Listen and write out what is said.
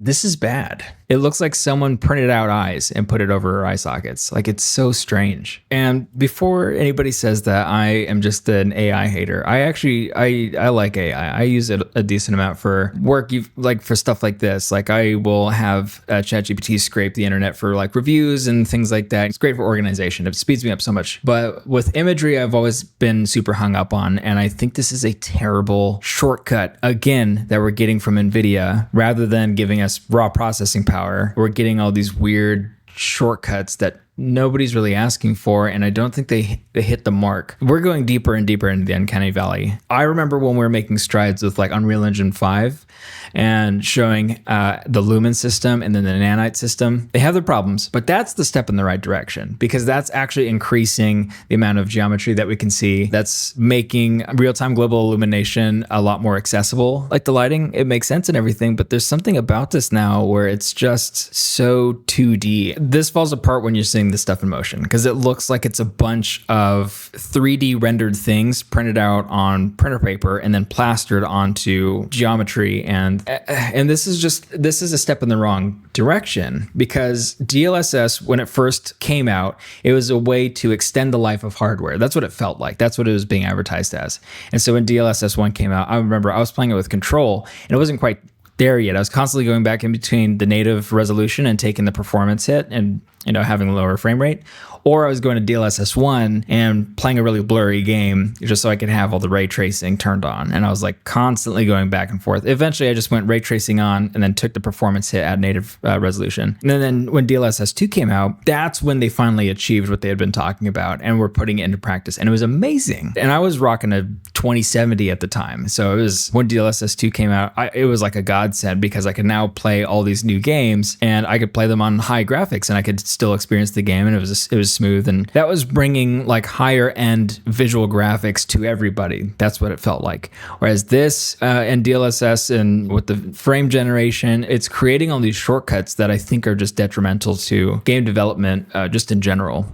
This is bad. It looks like someone printed out eyes and put it over her eye sockets. Like, it's so strange. And before anybody says that I am just an AI hater, I like AI. I use it a decent amount for work, like for stuff like this. Like, I will have ChatGPT scrape the internet for like reviews and things like that. It's great for organization. It speeds me up so much. But with imagery, I've always been super hung up on, and I think this is a terrible shortcut, again, that we're getting from NVIDIA. Rather than giving us raw processing power, we're getting all these weird shortcuts that nobody's really asking for, and I don't think they hit the mark. We're going deeper and deeper into the uncanny valley. I remember when we were making strides with like Unreal Engine 5 and showing the Lumen system and then the Nanite system. They have their problems, but that's the step in the right direction, because that's actually increasing the amount of geometry that we can see. That's making real-time global illumination a lot more accessible. Like the lighting, it makes sense and everything, but there's something about this now where it's just so 2D. This falls apart when you're seeing this stuff in motion, because it looks like it's a bunch of 3D rendered things printed out on printer paper and then plastered onto geometry. And this is a step in the wrong direction, because DLSS, when it first came out, it was a way to extend the life of hardware. That's what it felt like. That's what it was being advertised as. And so when DLSS 1 came out, I remember I was playing it with Control, and it wasn't quite there yet. I was constantly going back in between the native resolution and taking the performance hit and, having a lower frame rate. Or I was going to DLSS 1 and playing a really blurry game just so I could have all the ray tracing turned on. And I was like constantly going back and forth. Eventually, I just went ray tracing on and then took the performance hit at native resolution. And then when DLSS 2 came out, that's when they finally achieved what they had been talking about and were putting it into practice. And it was amazing. And I was rocking a 2070 at the time. So it was when DLSS 2 came out, it was like a godsend, because I could now play all these new games and I could play them on high graphics and I could still experience the game, and it was smooth. And that was bringing like higher end visual graphics to everybody. That's what it felt like. Whereas this and DLSS and with the frame generation, it's creating all these shortcuts that I think are just detrimental to game development just in general.